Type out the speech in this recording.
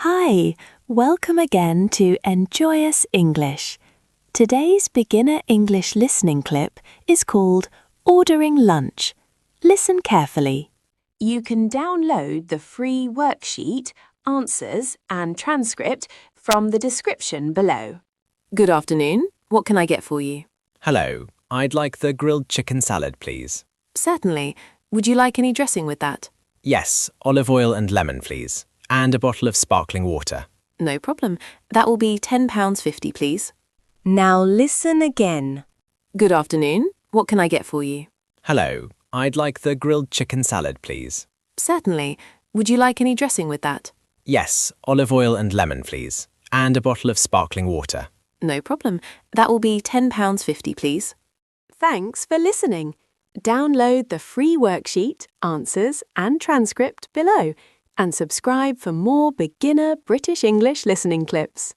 Hi, welcome again to EnJoyous English. Today's beginner English listening clip is called Ordering Lunch. Listen carefully. You can download the free worksheet, answers and transcript from the description below. Good afternoon. What can I get for you? Hello, I'd like the grilled chicken salad, please. Certainly. Would you like any dressing with that? Yes, olive oil and lemon, please. And a bottle of sparkling water. No problem. That will be £10.50, please. Now listen again. Good afternoon. What can I get for you? Hello, I'd like the grilled chicken salad, please. Certainly. Would you like any dressing with that? Yes, olive oil and lemon, please. And a bottle of sparkling water. No problem. That will be £10.50, please. Thanks for listening. Download the free worksheet, answers and transcript below and subscribe for more beginner British English listening clips.